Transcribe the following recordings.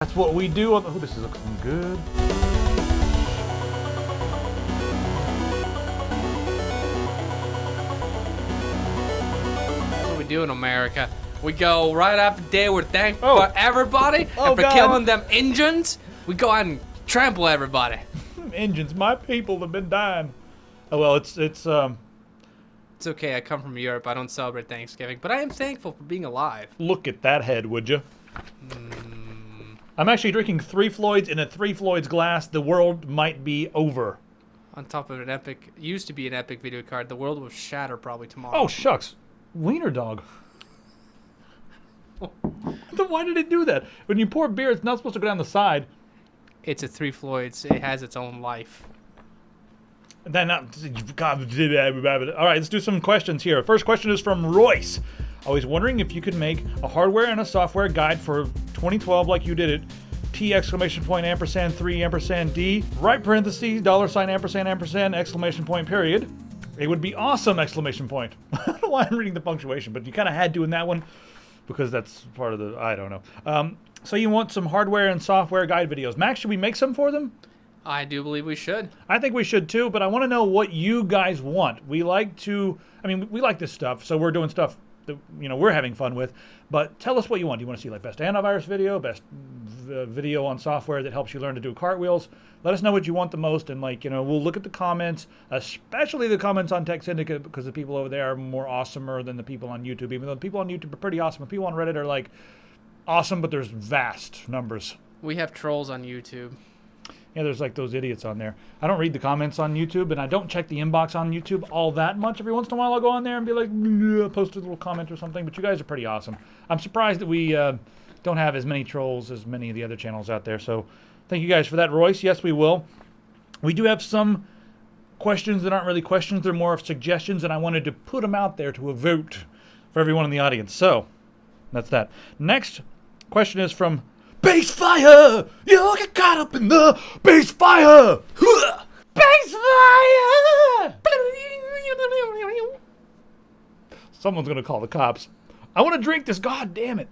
That's what we do on the... Oh, this is looking good. That's what we do in America. We go right after day we're thankful for everybody and for killing them Indians. We go out and trample everybody. Engines, my people have been dying. Oh well, it's It's okay, I come from Europe. I don't celebrate Thanksgiving, but I am thankful for being alive. Look at that head, would you? I'm actually drinking 3 Floyds in a 3 Floyds glass. The world might be over. On top of an epic, used to be an epic video card. The world will shatter probably tomorrow. Oh shucks, wiener dog. Why did it do that? When you pour beer, it's not supposed to go down the side. It's a 3 Floyds. It has its own life. Then, all right, let's do some questions here. First question is from Royce. I was wondering if you could make a hardware and a software guide for 2012 like you did it. T exclamation point ampersand 3 ampersand D right parentheses $ ampersand ampersand exclamation point period. It would be awesome exclamation point. I don't know why I'm reading the punctuation, but you kind of had to in that one because that's part of the, I don't know. So you want some hardware and software guide videos. Max, should we make some for them? I do believe we should. I think we should too, but I want to know what you guys want. We like to, I mean, we like this stuff, so we're doing stuff that, you know, we're having fun with. But tell us what you want. Do you want to see like best antivirus video, best video on software that helps you learn to do cartwheels? Let us know what you want the most, and like, you know, we'll look at the comments, especially the comments on Tech Syndicate, because the people over there are more awesomer than the people on YouTube, even though the people on YouTube are pretty awesome. The people on Reddit are like awesome, but there's vast numbers. We have trolls on YouTube. Yeah, there's like those idiots on there. I don't read the comments on YouTube, and I don't check the inbox on YouTube all that much. Every once in a while I'll go on there and be like, post a little comment or something, but you guys are pretty awesome. I'm surprised that we don't have as many trolls as many of the other channels out there, so thank you guys for that, Royce. Yes, we will. We do have some questions that aren't really questions. They're more of suggestions, and I wanted to put them out there to a vote for everyone in the audience. So, that's that. Next question is from BASSFIRE! You get caught up in the BASSFIRE! BASSFIRE! Someone's gonna call the cops. I want to drink this, god damn it.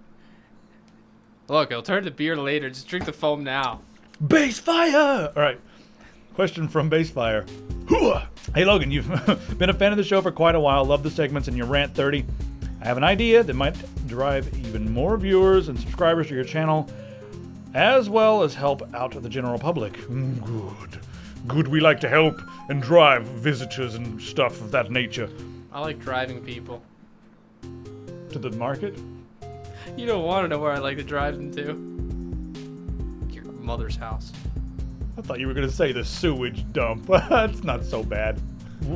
Look, I'll turn to beer later. Just drink the foam now. BASSFIRE! Alright. Question from BASSFIRE. Hey Logan, you've been a fan of the show for quite a while. Love the segments and your Rant 30. I have an idea that might drive even more viewers and subscribers to your channel, as well as help out the general public. Good. We like to help and drive visitors and stuff of that nature. I like driving people. To the market? You don't want to know where I like to drive them to. Your mother's house. I thought you were going to say the sewage dump. That's not so bad.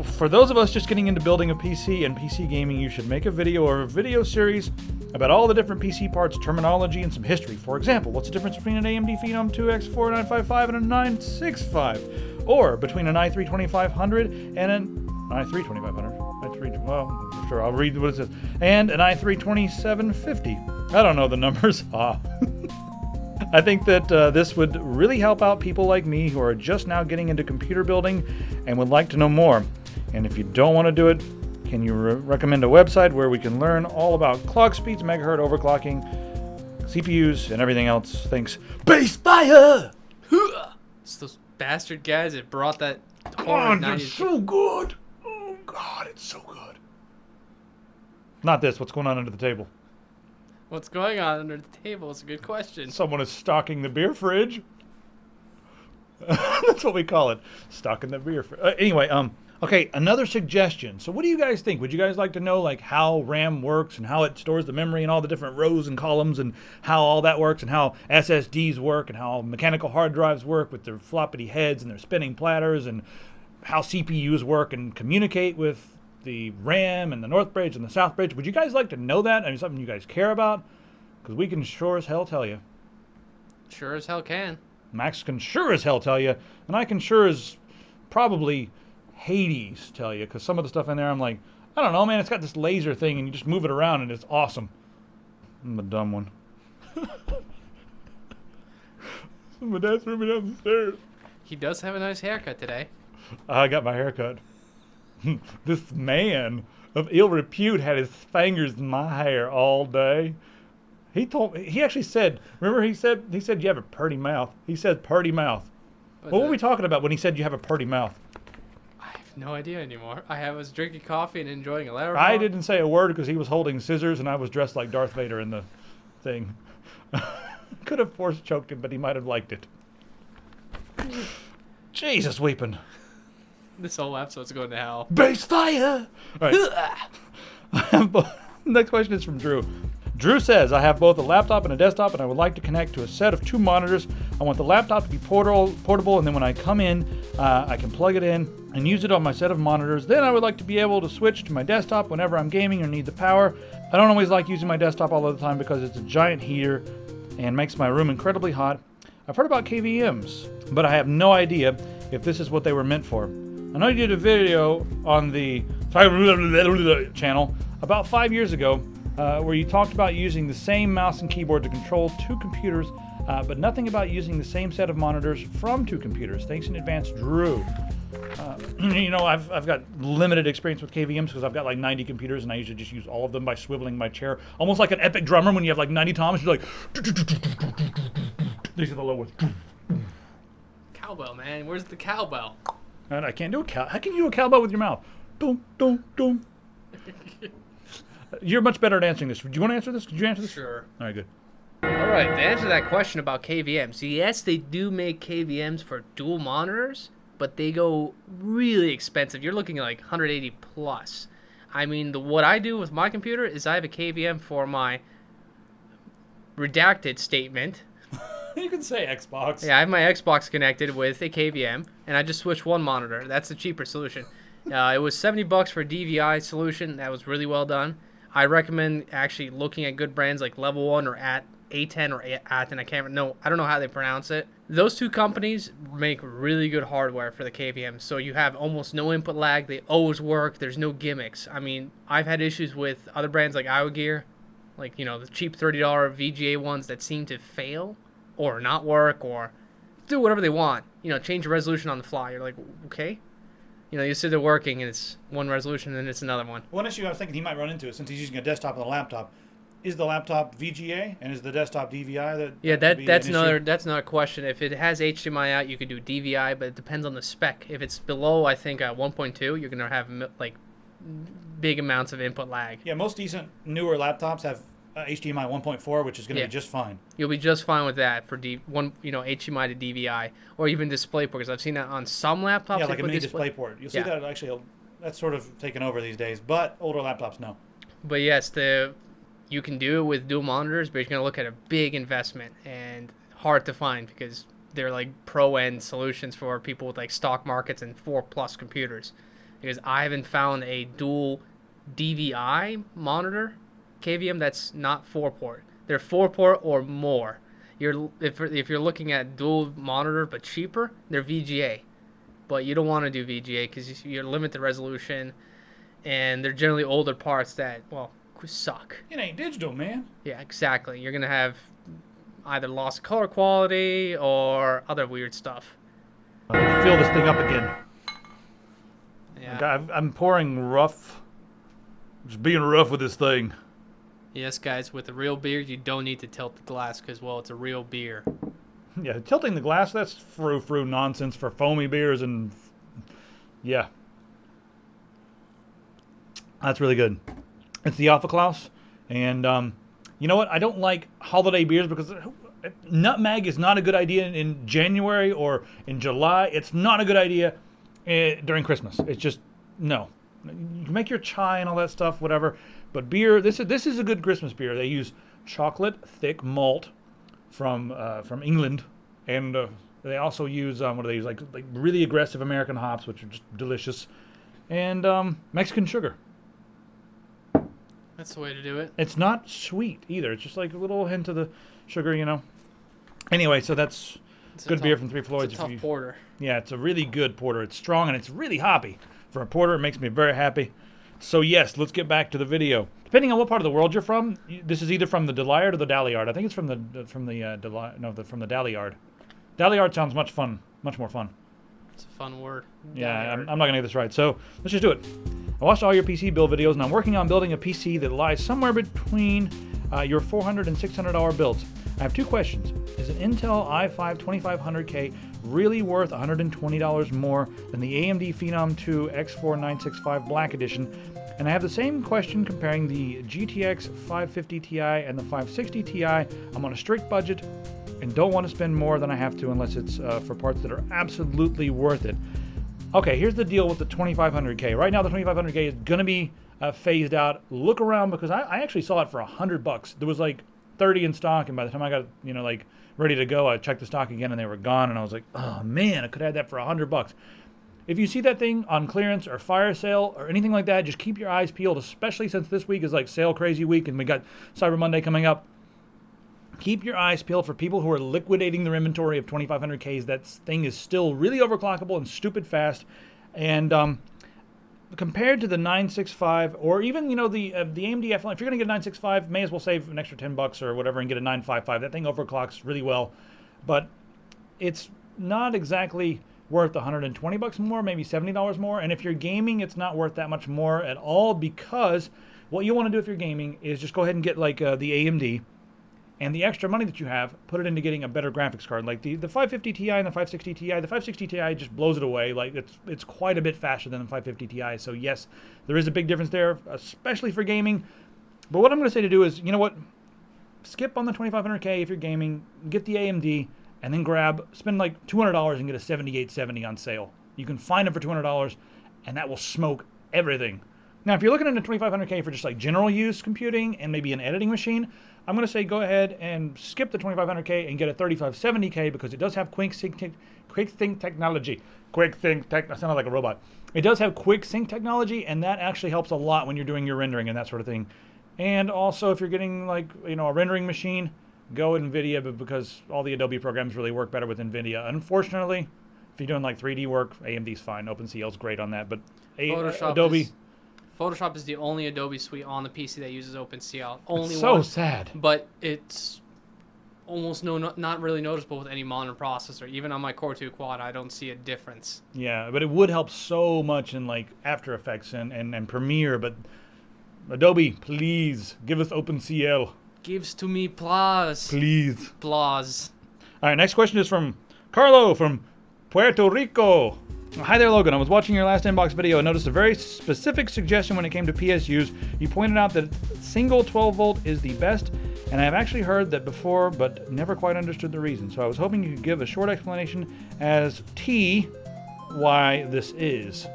For those of us just getting into building a PC and PC gaming, you should make a video or a video series about all the different PC parts, terminology, and some history. For example, what's the difference between an AMD Phenom 2X4955 and a 965? Or between an i3-2500 and an i3-2500? Well, sure, I'll read what it says. And an i3-2750. I don't know the numbers. I think that this would really help out people like me who are just now getting into computer building and would like to know more. And if you don't want to do it, can you recommend a website where we can learn all about clock speeds, megahertz overclocking, CPUs, and everything else? Thanks. BASSFIRE! It's those bastard guys that brought that Oh, it's so good! Oh, God, it's so good. Not this. What's going on under the table? What's going on under the table is a good question. Someone is stocking the beer fridge. That's what we call it. Stocking the beer fridge. Anyway, okay, another suggestion. So what do you guys think? Would you guys like to know like how RAM works and how it stores the memory and all the different rows and columns and how all that works and how SSDs work and how mechanical hard drives work with their floppy heads and their spinning platters and how CPUs work and communicate with the RAM and the North Bridge and the South Bridge? Would you guys like to know that? I mean, something you guys care about? Because we can sure as hell tell you. Sure as hell can. Max can sure as hell tell you, and I can sure as probably Hades tell you, because some of the stuff in there I'm like, I don't know, man, it's got this laser thing and you just move it around and it's awesome. I'm a dumb one. My dad's threw me down the stairs. He does have a nice haircut today. I got my haircut. This man of ill repute had his fingers in my hair all day. He actually said, remember he said you have a purty mouth. He said purty mouth. What were we talking about when he said you have a purty mouth? I have no idea anymore. was drinking coffee and enjoying a letter. I didn't say a word because he was holding scissors and I was dressed like Darth Vader in the thing. Could have force choked him, but he might have liked it. Jesus weeping. This whole episode's going to hell. BASSFIRE! All right. Next question is from Drew. Drew says, I have both a laptop and a desktop, and I would like to connect to a set of 2 monitors. I want the laptop to be portable, and then when I come in, I can plug it in and use it on my set of monitors. Then I would like to be able to switch to my desktop whenever I'm gaming or need the power. I don't always like using my desktop all of the time because it's a giant heater and makes my room incredibly hot. I've heard about KVMs, but I have no idea if this is what they were meant for. I know you did a video on the channel about 5 years ago where you talked about using the same mouse and keyboard to control 2 computers, but nothing about using the same set of monitors from 2 computers. Thanks in advance, Drew. You know, I've got limited experience with KVMs because I've got like 90 computers and I usually just use all of them by swiveling my chair. Almost like an epic drummer when you have like 90 toms, you're like... These are the low ones. Cowbell, man. Where's the cowbell? And I can't do a cow. How can you do a cowbell with your mouth? Boom, boom, boom. You're much better at answering this. Do you want to answer this? Did you answer this? Sure. All right, good. All right, to answer that question about KVMs, yes, they do make KVMs for dual monitors, but they go really expensive. You're looking at like 180 plus. I mean, what I do with my computer is I have a KVM for my redacted statement. You can say Xbox. Yeah, I have my Xbox connected with a KVM, and I just switch one monitor. That's the cheaper solution. It was $70 for a DVI solution. That was really well done. I recommend actually looking at good brands like Level 1 or A10 or Aten. I don't know how they pronounce it. Those 2 companies make really good hardware for the KVM, so you have almost no input lag. They always work. There's no gimmicks. I mean, I've had issues with other brands like Iowa Gear, like, you know, the cheap $30 VGA ones that seem to fail or not work or do whatever they want. You know, change the resolution on the fly. You're like, okay. You know, you sit there working and it's one resolution and then it's another one. One issue I was thinking he might run into, since he's using a desktop and a laptop, is the laptop VGA and is the desktop DVI? That's another question. If it has HDMI out, you could do DVI, but it depends on the spec. If it's below, I think 1.2, you're gonna have like big amounts of input lag. Yeah, most decent newer laptops have HDMI 1.4, which is going to be just fine. You'll be just fine with that for HDMI to DVI or even DisplayPort, because I've seen that on some laptops. Yeah, like a mini DisplayPort. You'll see that actually. That's sort of taken over these days, but older laptops no. But yes, you can do it with dual monitors, but you're going to look at a big investment and hard to find because they're like pro-end solutions for people with like stock markets and 4+ computers. Because I haven't found a dual DVI monitor KVM that's not 4-port. They're 4-port or more. If you're looking at dual monitor but cheaper, they're VGA. But you don't want to do VGA because you limit the resolution, and they're generally older parts that, well, suck. It ain't digital, man. Yeah, exactly. You're gonna have either lost color quality or other weird stuff. Fill this thing up again. Yeah. I'm pouring rough. Just being rough with this thing. Yes, guys, with a real beer, you don't need to tilt the glass because, well, it's a real beer. Yeah, tilting the glass, that's frou-frou nonsense for foamy beers and... Yeah. That's really good. It's the Alpha Klaus. And you know what? I don't like holiday beers because nutmeg is not a good idea in January or in July. It's not a good idea during Christmas. It's just, no. You can make your chai and all that stuff, whatever. But beer, this is a good Christmas beer. They use chocolate thick malt from England, and they also use what do they use? Like really aggressive American hops, which are just delicious, and Mexican sugar. That's the way to do it. It's not sweet either. It's just like a little hint of the sugar, you know. Anyway, so that's good beer from Three Floyds. It's a tough porter. Yeah, it's a really good porter. It's strong and it's really hoppy. For a porter, it makes me very happy. So yes, let's get back to the video. Depending on what part of the world you're from, this is either from the Deliard or the Daliard. I think it's from the Daliard. Daliard sounds much more fun. It's a fun word. Yeah, I'm not gonna get this right. So let's just do it. I watched all your PC build videos, and I'm working on building a PC that lies somewhere between your $400 and $600 builds. I have two questions. Is an Intel i5 2500K really worth $120 more than the AMD Phenom 2 X4965 Black Edition? And I have the same question comparing the GTX 550 Ti and the 560 Ti. I'm on a strict budget and don't want to spend more than I have to unless it's for parts that are absolutely worth it. Okay, here's the deal with the 2500K. Right now, the 2500K is going to be phased out. Look around because I actually saw it for $100. There was like 30 in stock, and by the time I got like ready to go, I checked the stock again and they were gone, and I was like, oh man, I could have had that for $100. If you see that thing on clearance or fire sale or anything like that, just keep your eyes peeled, especially since this week is like sale crazy week and we got Cyber Monday coming up. Keep your eyes peeled for people who are liquidating their inventory of 2500Ks. That thing is still really overclockable and stupid fast. And compared to the 965 or even, the AMD F1, if you're going to get a 965, may as well save an extra $10 or whatever and get a 955. That thing overclocks really well. But it's not exactly worth $120 more, maybe $70 more. And if you're gaming, it's not worth that much more at all, because what you want to do if you're gaming is just go ahead and get like the AMD, and the extra money that you have, put it into getting a better graphics card. Like the 550 Ti and the 560 Ti. The 560 Ti just blows it away. Like it's quite a bit faster than the 550 Ti. So yes, there is a big difference there, especially for gaming. But what I'm going to say to do is, you know what? Skip on the 2500K if you're gaming, get the AMD, and then spend like $200 and get a 7870 on sale. You can find them for $200, and that will smoke everything. Now, if you're looking at a 2500K for just like general use computing and maybe an editing machine, I'm going to say go ahead and skip the 2500K and get a 3570K because it does have quick sync technology. I sounded like a robot. It does have quick sync technology, and that actually helps a lot when you're doing your rendering and that sort of thing. And also, if you're getting like a rendering machine, go with NVIDIA, but because all the Adobe programs really work better with NVIDIA. Unfortunately, if you're doing like 3D work, AMD's fine. OpenCL's great on that, but Adobe. Photoshop is the only Adobe suite on the PC that uses OpenCL. Only so one. Sad. But it's almost not really noticeable with any modern processor. Even on my Core 2 Quad, I don't see a difference. Yeah, but it would help so much in like After Effects and Premiere. But Adobe, please give us OpenCL. Gives to me plus. Please. Plus. All right, next question is from Carlo from Puerto Rico. Hi there, Logan. I was watching your last Inbox video and noticed a very specific suggestion when it came to PSUs. You pointed out that single 12-volt is the best, and I have actually heard that before, but never quite understood the reason. So I was hoping you could give a short explanation as to why this is.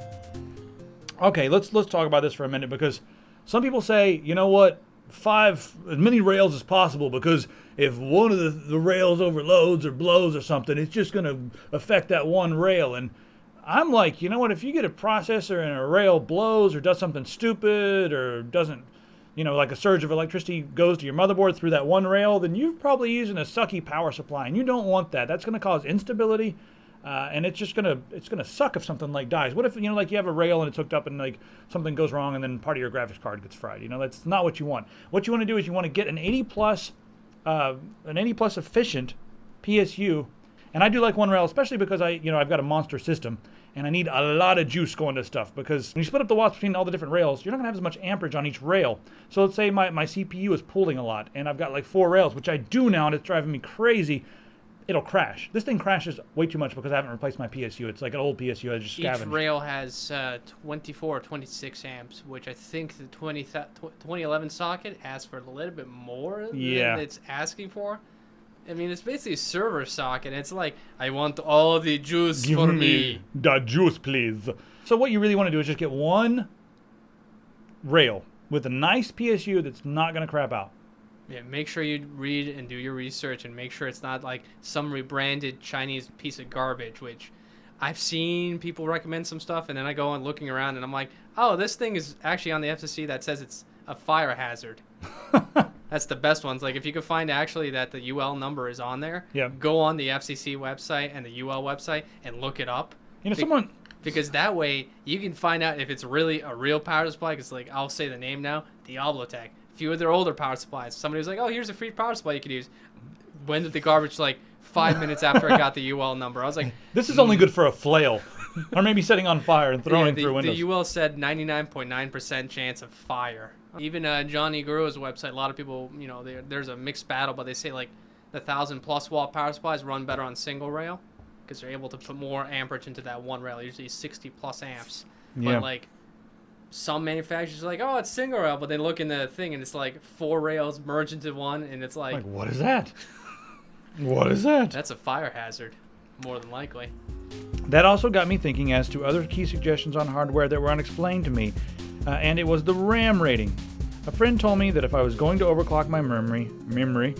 Okay, let's talk about this for a minute, because some people say, you know what, as many rails as possible, because if one of the rails overloads or blows or something, it's just going to affect that one rail. And I'm like, you know what, if you get a processor and a rail blows or does something stupid or doesn't, like a surge of electricity goes to your motherboard through that one rail, then you're probably using a sucky power supply, and you don't want that. That's going to cause instability, and it's going to suck if something like dies. What if, like you have a rail and it's hooked up and like something goes wrong and then part of your graphics card gets fried? That's not what you want. What you want to do is you want to get an 80 plus efficient PSU. And I do like one rail, especially because I've got a monster system and I need a lot of juice going to stuff, because when you split up the watts between all the different rails, you're not gonna have as much amperage on each rail. So let's say my CPU is pulling a lot and I've got like 4 rails, which I do now, and it's driving me crazy. It'll crash. This thing crashes way too much because I haven't replaced my PSU. It's like an old PSU I just scavenged. Each rail has 24 or 26 amps, which I think the 2011 socket asks for a little bit more than it's asking for. I mean, it's basically a server socket. It's like, I want all the juice for me. The juice, please. So what you really want to do is just get one rail with a nice PSU that's not going to crap out. Yeah, make sure you read and do your research and make sure it's not like some rebranded Chinese piece of garbage, which I've seen people recommend some stuff, and then I go on looking around and I'm like, oh, this thing is actually on the FCC that says it's a fire hazard. That's the best ones. Like, if you could find actually that the UL number is on there, go on the FCC website and the UL website and look it up. Because that way you can find out if it's really a real power supply. Because, like, I'll say the name now, Diablotech. A few of their older power supplies. Somebody was like, oh, here's a free power supply you could use. Went to the garbage like 5 minutes after I got the UL number. I was like, this is only good for a flail. Or maybe setting on fire and throwing the, through windows. The UL said 99.9% chance of fire. Even Johnny Guru's website, a lot of people, there's a mixed battle, but they say like the 1,000+ watt power supplies run better on single rail because they're able to put more amperage into that one rail, usually 60+ amps. Yeah. But like some manufacturers are like, oh, it's single rail, but they look in the thing and it's like 4 rails merged into one, and it's like what is that? What is that? That's a fire hazard, more than likely. That also got me thinking as to other key suggestions on hardware that were unexplained to me, and it was the RAM rating. A friend told me that if I was going to overclock my memory,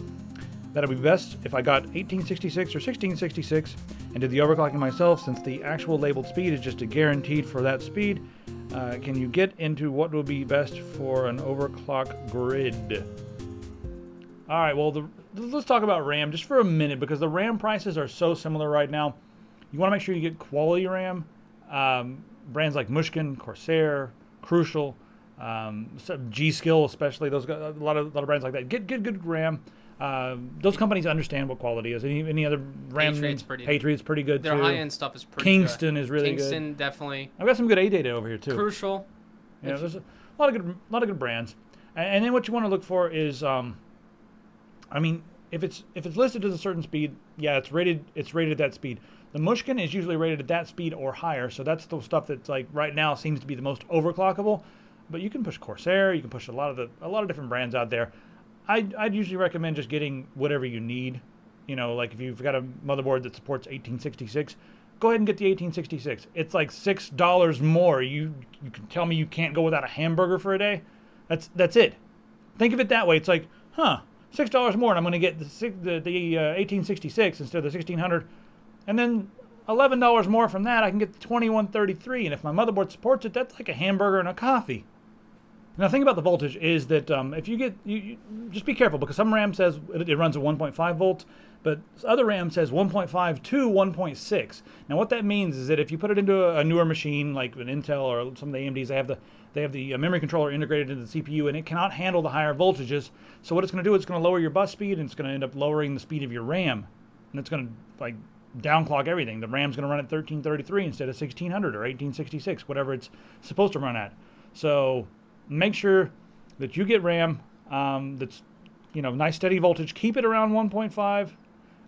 that it would be best if I got 1866 or 1666 and did the overclocking myself, since the actual labeled speed is just a guaranteed for that speed. Can you get into what would be best for an overclock grid? All right, well, let's talk about RAM just for a minute, because the RAM prices are so similar right now. You want to make sure you get quality RAM. Brands like Mushkin, Corsair, Crucial, G-Skill especially. Those got a lot of brands like that. Get good RAM. Those companies understand what quality is. Any other RAM? Patriot's pretty good too. Their high-end stuff is pretty Kingston good. is really good. Kingston, definitely. I've got some good A data over here too. Crucial. Yeah, there's a lot of good brands. And then what you want to look for is, if it's listed as a certain speed, yeah, it's rated at that speed. The Mushkin is usually rated at that speed or higher, so that's the stuff that's like right now seems to be the most overclockable. But you can push Corsair, you can push a lot of different brands out there. I'd usually recommend just getting whatever you need. Like if you've got a motherboard that supports 1866, go ahead and get the 1866. It's like $6 more. You can tell me you can't go without a hamburger for a day? That's it. Think of it that way. It's like, $6 more, and I'm going to get the 1866 instead of the 1600. And then $11 more from that, I can get the 2133. And if my motherboard supports it, that's like a hamburger and a coffee. Now, the thing about the voltage is that if you just be careful, because some RAM says it runs at 1.5 volts, but other RAM says 1.5 to 1.6. Now, what that means is that if you put it into a newer machine like an Intel or some of the AMDs, they have the memory controller integrated into the CPU, and it cannot handle the higher voltages. So what it's going to do is it's going to lower your bus speed, and it's going to end up lowering the speed of your RAM, and it's going to downclock everything. The RAM's going to run at 1333 instead of 1600 or 1866, whatever it's supposed to run at. So make sure that you get RAM that's nice steady voltage. Keep it around 1.5.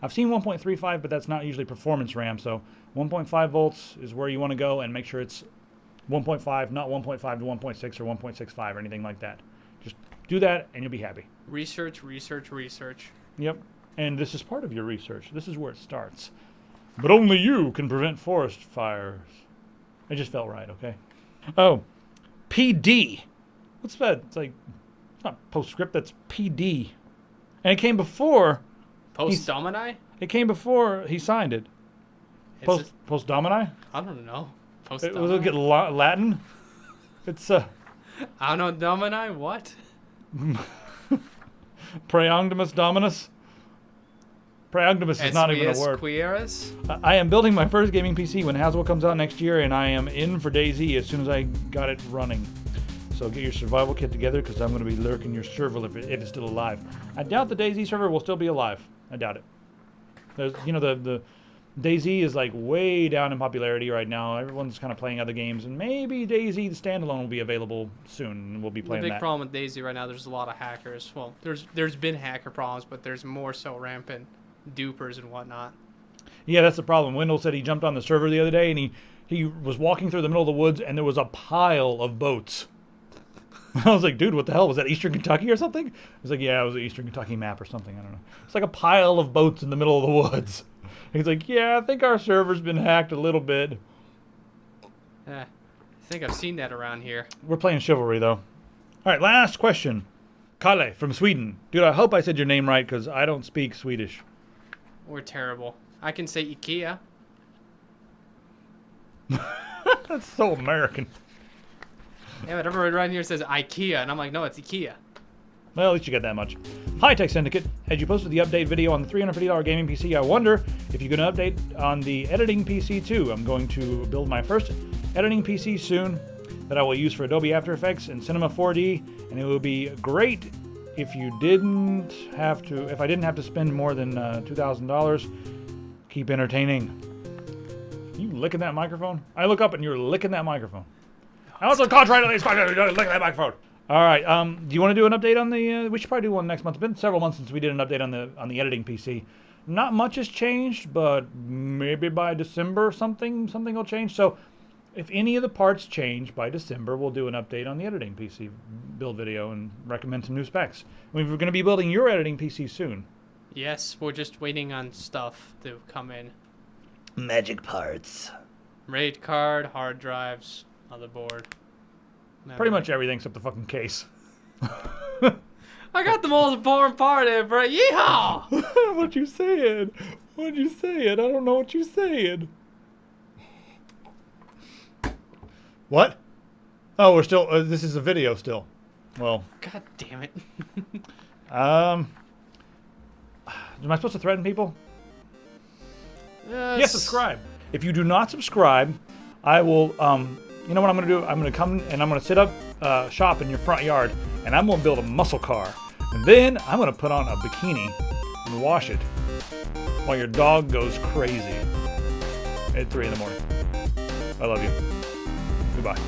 I've seen 1.35, but that's not usually performance RAM. So 1.5 volts is where you want to go, and make sure it's 1.5, not 1.5 to 1.6 or 1.65 or anything like that. Just do that, and you'll be happy. Research. Yep. And this is part of your research. This is where it starts. But only you can prevent forest fires. It just felt right, okay? Oh, PD. What's that? It's not postscript, that's PD. And it came before... Post-Domini? It came before he signed it. Post-Domini? I don't know. Was it Latin? It's Anno Domini? What? Praeongdimus Dominus? Praeongdimus is not even a word. Quieres? I am building my first gaming PC when Haswell comes out next year, and I am in for DayZ as soon as I got it running. So get your survival kit together, because I'm going to be lurking your server if it's still alive. I doubt the DayZ server will still be alive. I doubt it. There's, the DayZ is like way down in popularity right now. Everyone's kind of playing other games, and maybe DayZ the standalone will be available soon, and we'll be playing that. The big problem with DayZ right now, there's a lot of hackers. Well, there's been hacker problems, but there's more so rampant dupers and whatnot. Yeah, that's the problem. Wendell said he jumped on the server the other day, and he was walking through the middle of the woods, and there was a pile of boats. I was like, dude, what the hell? Was that Eastern Kentucky or something? He was like, yeah, it was an Eastern Kentucky map or something. I don't know. It's like a pile of boats in the middle of the woods. He's like, yeah, I think our server's been hacked a little bit. I think I've seen that around here. We're playing Chivalry, though. All right, last question. Kalle from Sweden. Dude, I hope I said your name right, because I don't speak Swedish. We're terrible. I can say IKEA. That's so American. Yeah, but everyone right here says IKEA, and I'm like, no, it's IKEA. Well, at least you get that much. Hi, Tech Syndicate. As you posted the update video on the $350 gaming PC, I wonder if you're going to update on the editing PC too. I'm going to build my first editing PC soon that I will use for Adobe After Effects and Cinema 4D, and it would be great if I didn't have to spend more than $2,000. Keep entertaining. You licking that microphone? I look up and you're licking that microphone. I want some contract on these contracts. You're licking that microphone. All right. Do you want to do an update on the? We should probably do one next month. It's been several months since we did an update on the editing PC. Not much has changed, but maybe by December something will change. So, if any of the parts change by December, we'll do an update on the editing PC build video and recommend some new specs. We're going to be building your editing PC soon. Yes, we're just waiting on stuff to come in. Magic parts. RAID card, hard drives, motherboard. Pretty much everything except the fucking case. I got the most important part in, bro. Yeehaw! What you saying? What you saying? I don't know what you saying. What? Oh, we're still. This is a video still. Well. God damn it. Am I supposed to threaten people? Yes, subscribe. If you do not subscribe, I will. You know what I'm going to do? I'm going to come and I'm going to set up shop in your front yard, and I'm going to build a muscle car. And then I'm going to put on a bikini and wash it while your dog goes crazy at 3 in the morning. I love you. Goodbye.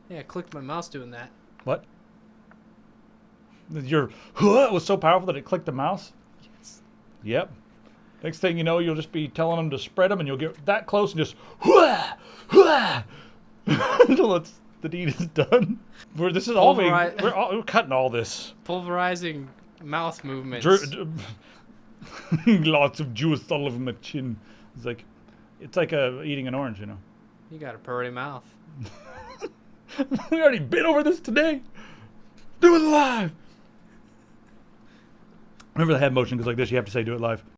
Yeah, I clicked my mouse doing that. What? Your it was so powerful that it clicked the mouse? Yes. Yep. Next thing you know, you'll just be telling them to spread them, and you'll get that close and just until the deed is done. This is all we're cutting all this. Pulverizing mouth movements. Lots of juice all over my chin. It's like eating an orange, you know. You got a pretty mouth. We already been over this today. Do it live. Remember the head motion goes like this. You have to say do it live.